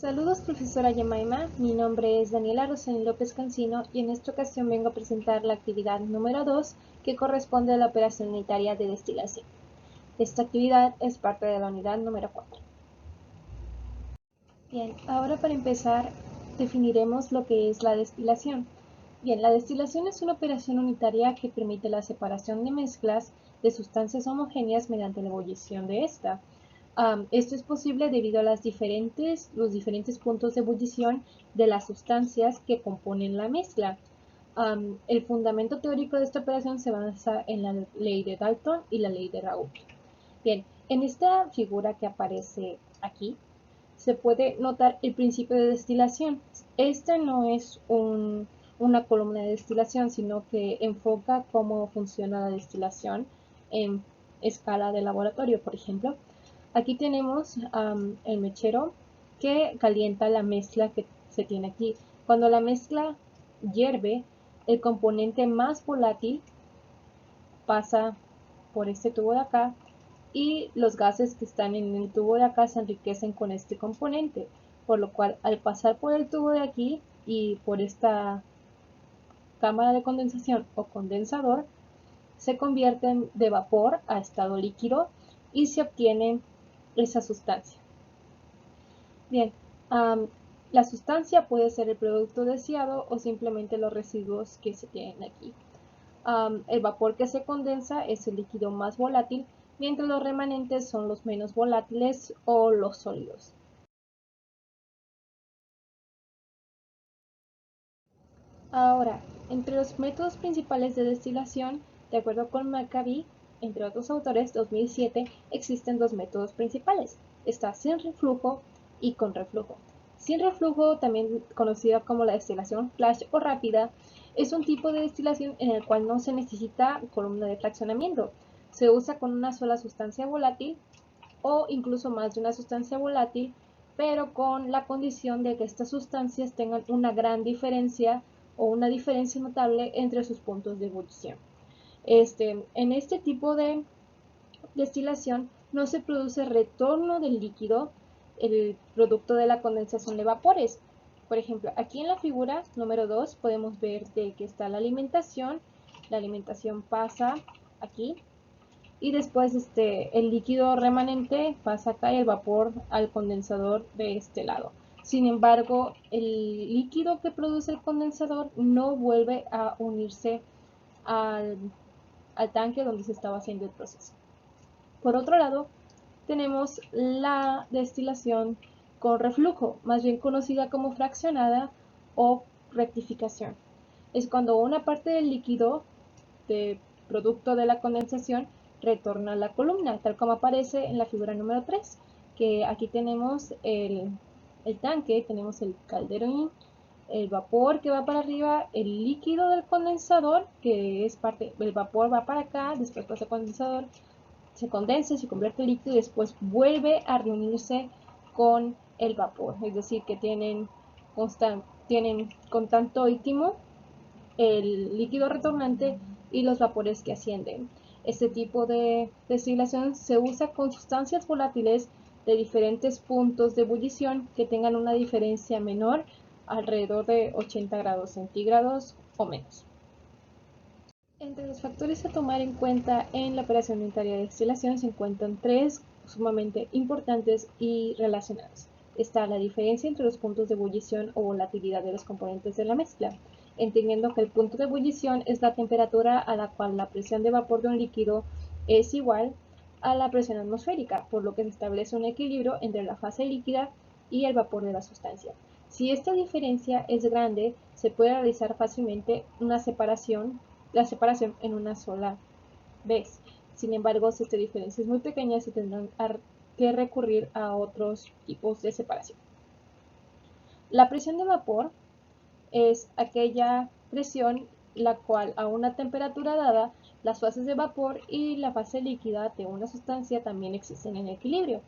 Saludos, profesora Yamaima. Mi nombre es Daniela Rosani López Cancino y en esta ocasión vengo a presentar la actividad número 2 que corresponde a la operación unitaria de destilación. Esta actividad es parte de la unidad número 4. Bien, ahora para empezar definiremos lo que es la destilación. Bien, la destilación es una operación unitaria que permite la separación de mezclas de sustancias homogéneas mediante la ebullición de esta. Esto es posible debido a los diferentes puntos de ebullición de las sustancias que componen la mezcla. El fundamento teórico de esta operación se basa en la ley de Dalton y la ley de Raoult. Bien, en esta figura que aparece aquí, se puede notar el principio de destilación. Esta no es una columna de destilación, sino que enfoca cómo funciona la destilación en escala de laboratorio, por ejemplo. Aquí tenemos el mechero que calienta la mezcla que se tiene aquí. Cuando la mezcla hierve, el componente más volátil pasa por este tubo de acá y los gases que están en el tubo de acá se enriquecen con este componente, por lo cual al pasar por el tubo de aquí y por esta cámara de condensación o condensador, se convierten de vapor a estado líquido y se obtiene esa sustancia. Bien, la sustancia puede ser el producto deseado o simplemente los residuos que se tienen aquí. El vapor que se condensa es el líquido más volátil, mientras los remanentes son los menos volátiles o los sólidos. Ahora, entre los métodos principales de destilación, de acuerdo con Maccabi, entre otros autores, 2007, existen dos métodos principales. Está sin reflujo y con reflujo. Sin reflujo, también conocida como la destilación flash o rápida, es un tipo de destilación en el cual no se necesita columna de fraccionamiento. Se usa con una sola sustancia volátil o incluso más de una sustancia volátil, pero con la condición de que estas sustancias tengan una gran diferencia o una diferencia notable entre sus puntos de ebullición. En este tipo de destilación no se produce retorno del líquido, el producto de la condensación de vapores. Por ejemplo, aquí en la figura número 2 podemos ver de que está la alimentación pasa aquí y después el líquido remanente pasa acá y el vapor al condensador de este lado. Sin embargo, el líquido que produce el condensador no vuelve a unirse al tanque donde se estaba haciendo el proceso. Por otro lado, tenemos la destilación con reflujo, más bien conocida como fraccionada o rectificación. Es cuando una parte del líquido de producto de la condensación retorna a la columna, tal como aparece en la figura número 3, que aquí tenemos el tanque, tenemos el calderón, el vapor que va para arriba, el líquido del condensador, que es parte, el vapor va para acá, después pasa al condensador, se condensa, se convierte en líquido y después vuelve a reunirse con el vapor, es decir, que tienen contacto íntimo el líquido retornante y los vapores que ascienden. Este tipo de destilación se usa con sustancias volátiles de diferentes puntos de ebullición que tengan una diferencia menor, alrededor de 80 grados centígrados o menos. Entre los factores a tomar en cuenta en la operación unitaria de destilación se encuentran tres sumamente importantes y relacionados. Está la diferencia entre los puntos de ebullición o volatilidad de los componentes de la mezcla, entendiendo que el punto de ebullición es la temperatura a la cual la presión de vapor de un líquido es igual a la presión atmosférica, por lo que se establece un equilibrio entre la fase líquida y el vapor de la sustancia. Si esta diferencia es grande, se puede realizar fácilmente la separación en una sola vez. Sin embargo, si esta diferencia es muy pequeña, se tendrán que recurrir a otros tipos de separación. La presión de vapor es aquella presión la cual a una temperatura dada, las fases de vapor y la fase líquida de una sustancia también existen en equilibrio.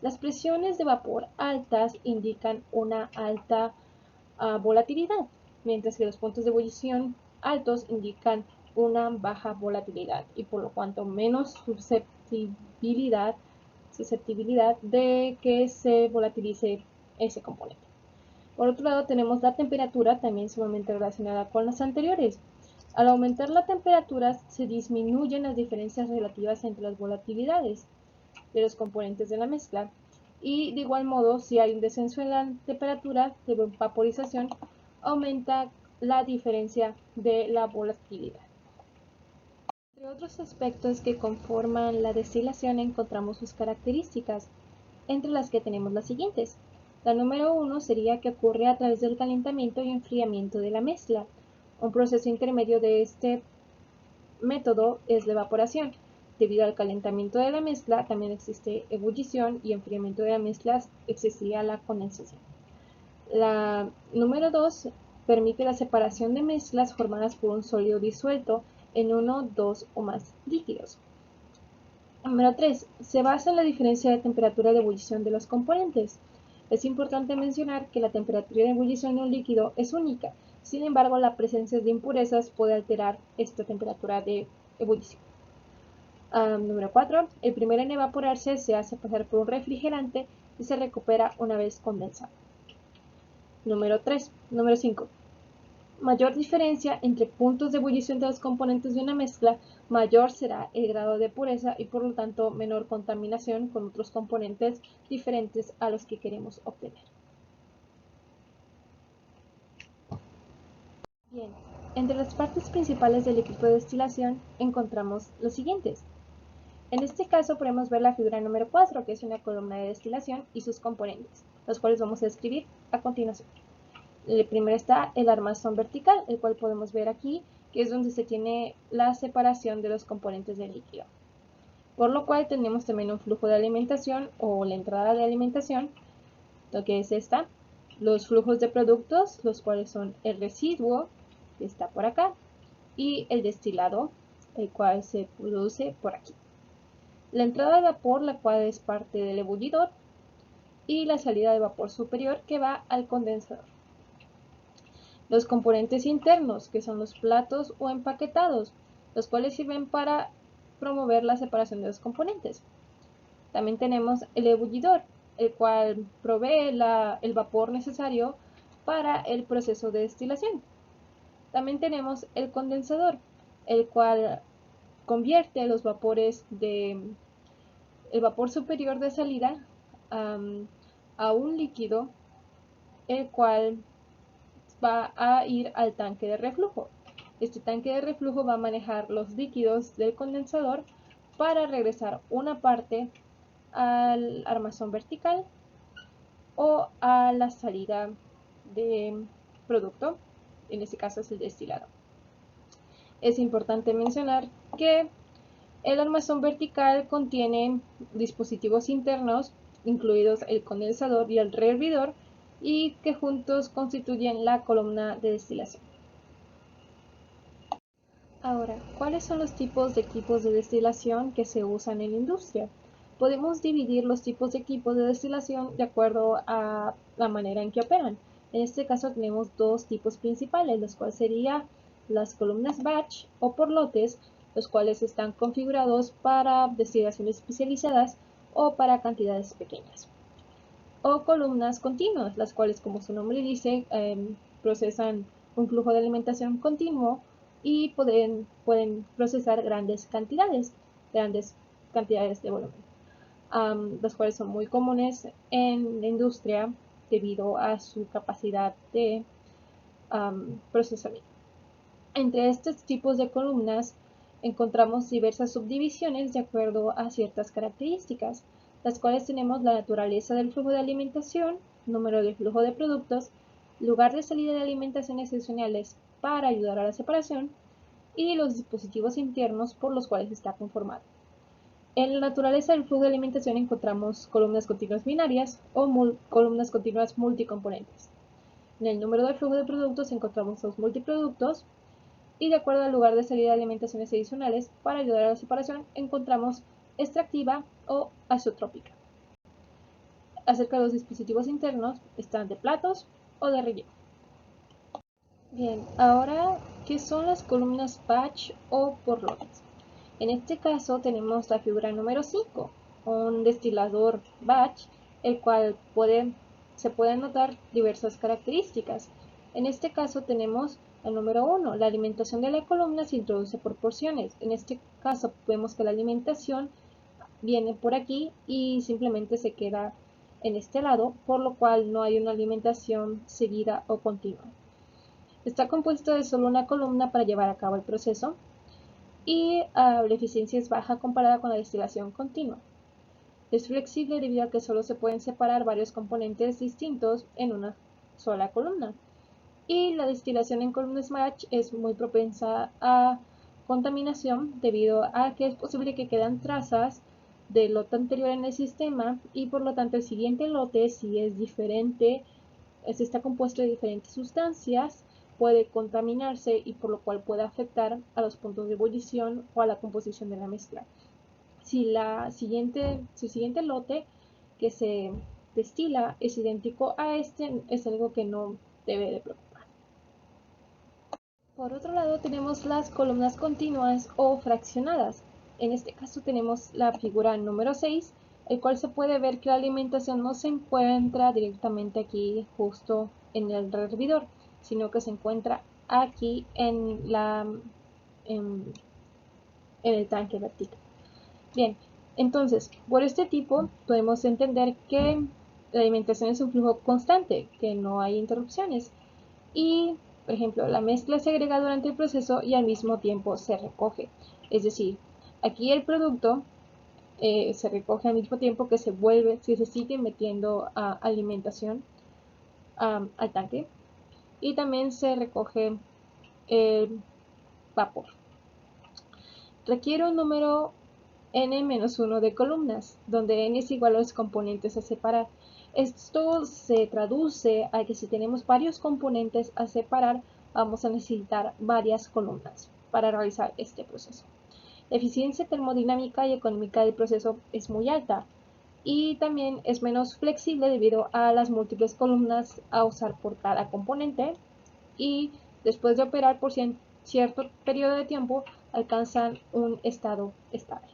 Las presiones de vapor altas indican una alta volatilidad, mientras que los puntos de ebullición altos indican una baja volatilidad y por lo tanto menos susceptibilidad de que se volatilice ese componente. Por otro lado, tenemos la temperatura, también sumamente relacionada con las anteriores. Al aumentar la temperatura, se disminuyen las diferencias relativas entre las volatilidades de los componentes de la mezcla. Y de igual modo, si hay un descenso en la temperatura de vaporización, aumenta la diferencia de la volatilidad. Entre otros aspectos que conforman la destilación encontramos sus características, entre las que tenemos las siguientes. La número 1 sería que ocurre a través del calentamiento y enfriamiento de la mezcla. Un proceso intermedio de este método es la evaporación. Debido al calentamiento de la mezcla, también existe ebullición y enfriamiento de la mezcla existiría la condensación. La número 2 permite la separación de mezclas formadas por un sólido disuelto en uno, dos o más líquidos. Número 3. Se basa en la diferencia de temperatura de ebullición de los componentes. Es importante mencionar que la temperatura de ebullición de un líquido es única, sin embargo la presencia de impurezas puede alterar esta temperatura de ebullición. Número 4. El primero en evaporarse se hace pasar por un refrigerante y se recupera una vez condensado. Número 5. Mayor diferencia entre puntos de ebullición de los componentes de una mezcla, mayor será el grado de pureza y por lo tanto menor contaminación con otros componentes diferentes a los que queremos obtener. Bien, entre las partes principales del equipo de destilación encontramos los siguientes. En este caso podemos ver la figura número 4, que es una columna de destilación y sus componentes, los cuales vamos a describir a continuación. Primero está el armazón vertical, el cual podemos ver aquí, que es donde se tiene la separación de los componentes del líquido. Por lo cual tenemos también un flujo de alimentación o la entrada de alimentación, lo que es esta, los flujos de productos, los cuales son el residuo, que está por acá, y el destilado, el cual se produce por aquí. La entrada de vapor, la cual es parte del ebullidor, y la salida de vapor superior, que va al condensador. Los componentes internos, que son los platos o empaquetados, los cuales sirven para promover la separación de los componentes. También tenemos el ebullidor, el cual provee el vapor necesario para el proceso de destilación. También tenemos el condensador, el cual convierte los vapores el vapor superior de salida a un líquido, el cual va a ir al tanque de reflujo. Este tanque de reflujo va a manejar los líquidos del condensador para regresar una parte al armazón vertical o a la salida de producto, en este caso es el destilado. Es importante mencionar que el armazón vertical contiene dispositivos internos, incluidos el condensador y el rehervidor, y que juntos constituyen la columna de destilación. Ahora, ¿cuáles son los tipos de equipos de destilación que se usan en la industria? Podemos dividir los tipos de equipos de destilación de acuerdo a la manera en que operan. En este caso tenemos dos tipos principales, los cuales serían las columnas batch o por lotes, los cuales están configurados para destilaciones especializadas o para cantidades pequeñas. O columnas continuas, las cuales, como su nombre dice, procesan un flujo de alimentación continuo y pueden procesar grandes cantidades de volumen, las cuales son muy comunes en la industria debido a su capacidad de procesamiento. Entre estos tipos de columnas encontramos diversas subdivisiones de acuerdo a ciertas características, las cuales tenemos la naturaleza del flujo de alimentación, número de flujo de productos, lugar de salida de alimentaciones adicionales para ayudar a la separación y los dispositivos internos por los cuales está conformado. En la naturaleza del flujo de alimentación encontramos columnas continuas binarias o columnas continuas multicomponentes. En el número de flujo de productos encontramos los multiproductos, y de acuerdo al lugar de salida de alimentaciones adicionales, para ayudar a la separación, encontramos extractiva o azotrópica. Acerca de los dispositivos internos, están de platos o de relleno. Bien, ahora, ¿qué son las columnas batch o por lotes? En este caso tenemos la figura número 5, un destilador batch, el cual puede se pueden notar diversas características. En este caso tenemos el número 1, la alimentación de la columna se introduce por porciones. En este caso vemos que la alimentación viene por aquí y simplemente se queda en este lado, por lo cual no hay una alimentación seguida o continua. Está compuesto de solo una columna para llevar a cabo el proceso y la eficiencia es baja comparada con la destilación continua. Es flexible debido a que solo se pueden separar varios componentes distintos en una sola columna. Y la destilación en columnas batch es muy propensa a contaminación debido a que es posible que quedan trazas del lote anterior en el sistema y por lo tanto el siguiente lote, si es diferente, si está compuesto de diferentes sustancias, puede contaminarse y por lo cual puede afectar a los puntos de ebullición o a la composición de la mezcla. Si el siguiente lote que se destila es idéntico a este, es algo que no debe de preocupar. Por otro lado tenemos las columnas continuas o fraccionadas. En este caso tenemos la figura número 6, el cual se puede ver que la alimentación no se encuentra directamente aquí justo en el hervidor, sino que se encuentra aquí en el tanque vertical. Bien, entonces, por este tipo podemos entender que la alimentación es un flujo constante, que no hay interrupciones. Y, por ejemplo, la mezcla se agrega durante el proceso y al mismo tiempo se recoge. Es decir, aquí el producto se recoge al mismo tiempo que se sigue metiendo alimentación al tanque y también se recoge el vapor. Requiere un número n-1 de columnas, donde n es igual a los componentes a separar. Esto se traduce a que si tenemos varios componentes a separar, vamos a necesitar varias columnas para realizar este proceso. La eficiencia termodinámica y económica del proceso es muy alta y también es menos flexible debido a las múltiples columnas a usar por cada componente y después de operar por cierto periodo de tiempo alcanzan un estado estable.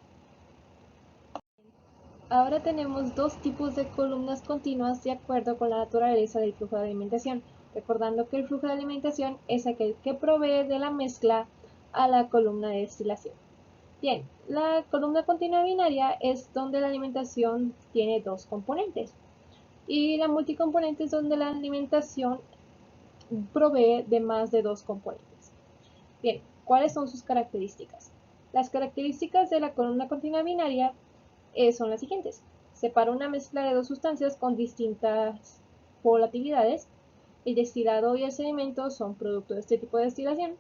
Ahora tenemos dos tipos de columnas continuas de acuerdo con la naturaleza del flujo de alimentación, recordando que el flujo de alimentación es aquel que provee de la mezcla a la columna de destilación. Bien, la columna continua binaria es donde la alimentación tiene dos componentes y la multicomponente es donde la alimentación provee de más de dos componentes. Bien, ¿cuáles son sus características? Las características de la columna continua binaria son las siguientes. Separa una mezcla de dos sustancias con distintas volatilidades. El destilado y el sedimento son producto de este tipo de destilación.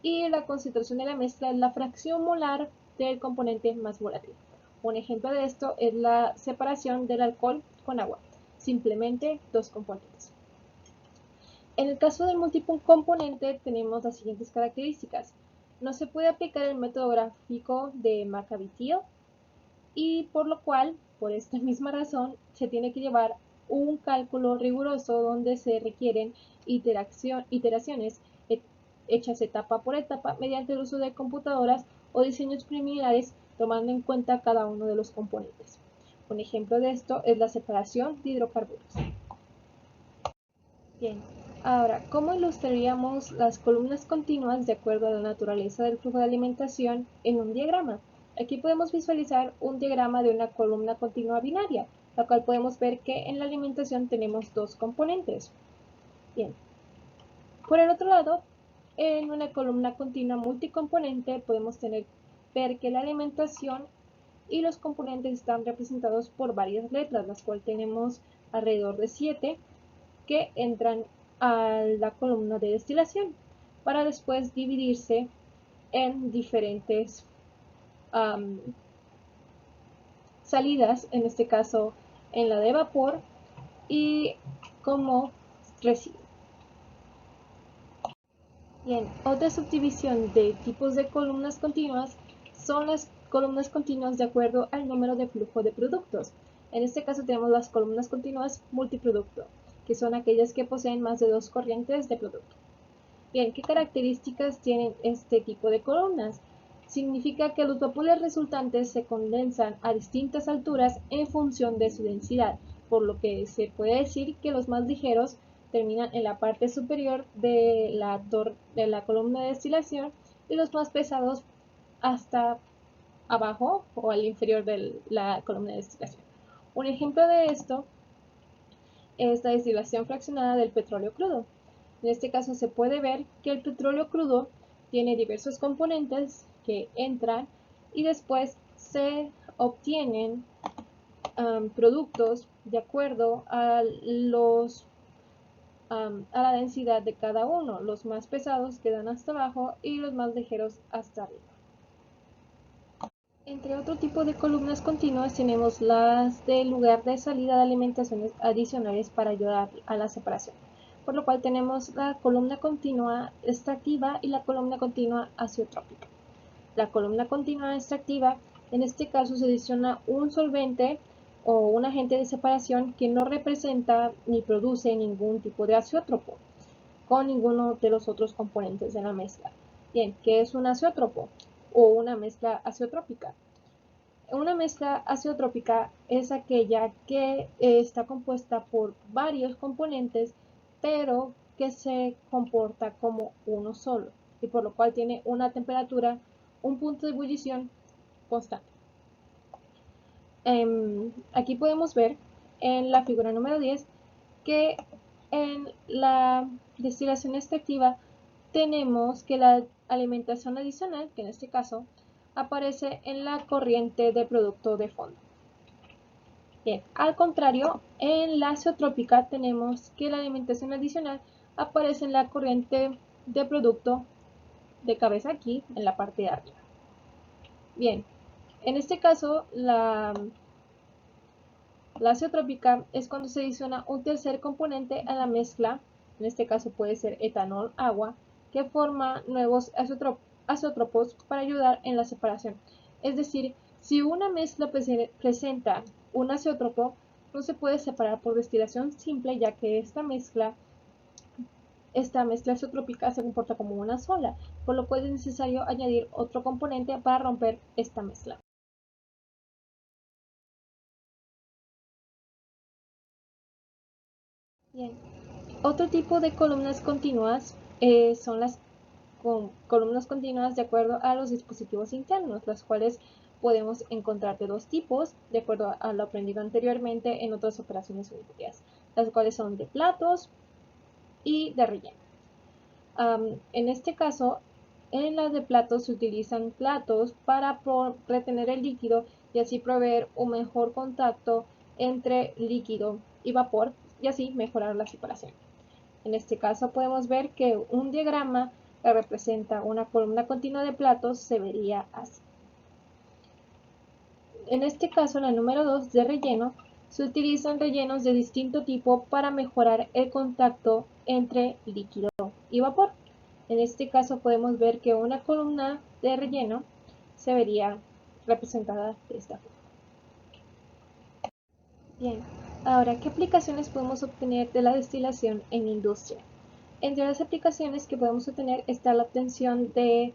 Y la concentración de la mezcla es la fracción molar del componente más volátil. Un ejemplo de esto es la separación del alcohol con agua. Simplemente dos componentes. En el caso del multicomponente tenemos las siguientes características. No se puede aplicar el método gráfico de Maccabi-Thiele y por lo cual, por esta misma razón, se tiene que llevar un cálculo riguroso donde se requieren iteraciones hechas etapa por etapa mediante el uso de computadoras o diseños preliminares tomando en cuenta cada uno de los componentes. Un ejemplo de esto es la separación de hidrocarburos. Bien, ahora, ¿cómo ilustraríamos las columnas continuas de acuerdo a la naturaleza del flujo de alimentación en un diagrama? Aquí podemos visualizar un diagrama de una columna continua binaria, la cual podemos ver que en la alimentación tenemos dos componentes. Bien. Por el otro lado, en una columna continua multicomponente podemos ver que la alimentación y los componentes están representados por varias letras, las cuales tenemos alrededor de 7 que entran a la columna de destilación para después dividirse en diferentes salidas, en este caso en la de vapor y como residuo. Bien, otra subdivisión de tipos de columnas continuas son las columnas continuas de acuerdo al número de flujo de productos. En este caso tenemos las columnas continuas multiproducto, que son aquellas que poseen más de dos corrientes de producto. Bien, ¿qué características tienen este tipo de columnas? Significa que los vapores resultantes se condensan a distintas alturas en función de su densidad, por lo que se puede decir que los más ligeros terminan en la parte superior de la columna de destilación y los más pesados hasta abajo o al inferior de la columna de destilación. Un ejemplo de esto es la destilación fraccionada del petróleo crudo. En este caso se puede ver que el petróleo crudo tiene diversos componentes que entran y después se obtienen productos de acuerdo a la densidad de cada uno. Los más pesados quedan hasta abajo y los más ligeros hasta arriba. Entre otro tipo de columnas continuas tenemos las del lugar de salida de alimentaciones adicionales para ayudar a la separación, por lo cual tenemos la columna continua extractiva y la columna continua azeotrópica. La columna continua extractiva, en este caso se adiciona un solvente o un agente de separación que no representa ni produce ningún tipo de azeótropo con ninguno de los otros componentes de la mezcla. Bien, ¿qué es un azeótropo o una mezcla azeotrópica? Una mezcla azeotrópica es aquella que está compuesta por varios componentes, pero que se comporta como uno solo, y por lo cual tiene una temperatura, un punto de ebullición constante. Aquí podemos ver en la figura número 10 que en la destilación extractiva tenemos que la alimentación adicional, que en este caso aparece en la corriente de producto de fondo. Bien, al contrario, en la azeotrópica tenemos que la alimentación adicional aparece en la corriente de producto de cabeza aquí, en la parte de arriba. Bien, en este caso la azeotrópica es cuando se adiciona un tercer componente a la mezcla, en este caso puede ser etanol, agua, que forma nuevos azeótropos para ayudar en la separación. Es decir, si una mezcla presenta un azeótropo, no se puede separar por destilación simple, ya que esta mezcla azeotrópica se comporta como una sola, por lo cual es necesario añadir otro componente para romper esta mezcla. Bien. Otro tipo de columnas continuas son las columnas continuas de acuerdo a los dispositivos internos, las cuales podemos encontrar de dos tipos, de acuerdo a lo aprendido anteriormente en otras operaciones unitarias, las cuales son de platos y de relleno. En este caso, en las de platos se utilizan platos para retener el líquido y así proveer un mejor contacto entre líquido y vapor y así mejorar la separación. En este caso podemos ver que un diagrama que representa una columna continua de platos se vería así. En este caso, la número 2 de relleno, se utilizan rellenos de distinto tipo para mejorar el contacto entre líquido y vapor. En este caso podemos ver que una columna de relleno se vería representada de esta forma. Bien, ahora, ¿qué aplicaciones podemos obtener de la destilación en industria? Entre las aplicaciones que podemos obtener está la obtención de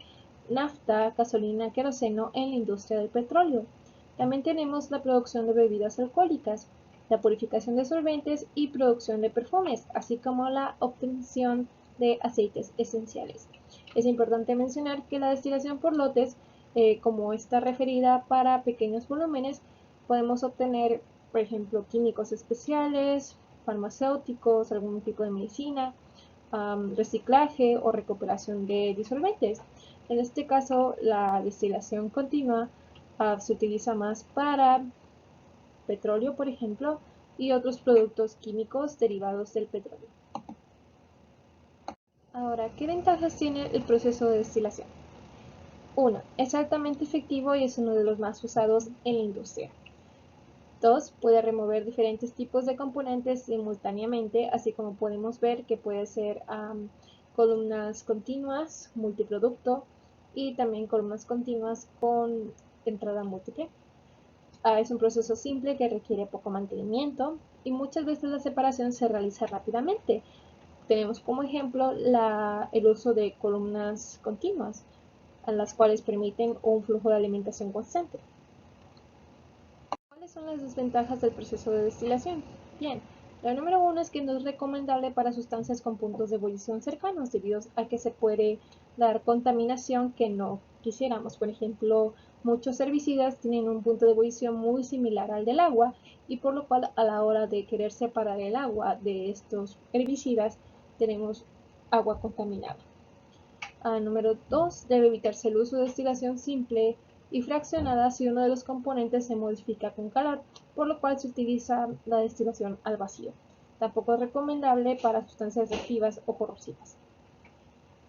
nafta, gasolina, queroseno en la industria del petróleo. También tenemos la producción de bebidas alcohólicas, la purificación de solventes y producción de perfumes, así como la obtención de aceites esenciales. Es importante mencionar que la destilación por lotes, como está referida para pequeños volúmenes, podemos obtener, por ejemplo, químicos especiales, farmacéuticos, algún tipo de medicina, reciclaje o recuperación de disolventes. En este caso, la destilación continua se utiliza más para petróleo, por ejemplo, y otros productos químicos derivados del petróleo. Ahora, ¿qué ventajas tiene el proceso de destilación? 1. Es altamente efectivo y es uno de los más usados en la industria. 2. Puede remover diferentes tipos de componentes simultáneamente, así como podemos ver que puede ser columnas continuas, multiproducto y también columnas continuas con entrada múltiple. Es un proceso simple que requiere poco mantenimiento y muchas veces la separación se realiza rápidamente. Tenemos como ejemplo el uso de columnas continuas, a las cuales permiten un flujo de alimentación constante. ¿Cuáles son las desventajas del proceso de destilación? Bien, la número 1 es que no es recomendable para sustancias con puntos de ebullición cercanos, debido a que se puede dar contaminación que no quisiéramos. Por ejemplo, muchos herbicidas tienen un punto de ebullición muy similar al del agua, y por lo cual a la hora de querer separar el agua de estos herbicidas tenemos agua contaminada. Número 2, debe evitarse el uso de destilación simple y fraccionada si uno de los componentes se modifica con calor, por lo cual se utiliza la destilación al vacío. Tampoco es recomendable para sustancias reactivas o corrosivas.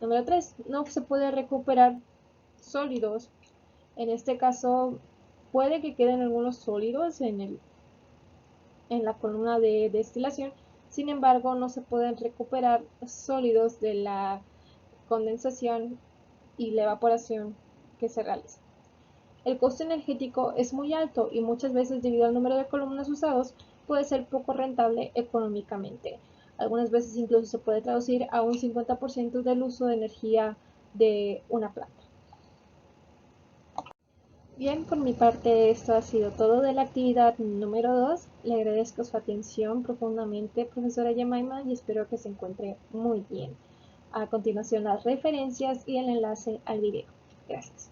Número 3, no se puede recuperar sólidos. En este caso, puede que queden algunos sólidos en la columna de destilación, sin embargo, no se pueden recuperar sólidos de la condensación y la evaporación que se realiza. El costo energético es muy alto y muchas veces, debido al número de columnas usados, puede ser poco rentable económicamente. Algunas veces incluso se puede traducir a un 50% del uso de energía de una planta. Bien, por mi parte esto ha sido todo de la actividad número 2. Le agradezco su atención profundamente, profesora Yemaima, y espero que se encuentre muy bien. A continuación, las referencias y el enlace al video. Gracias.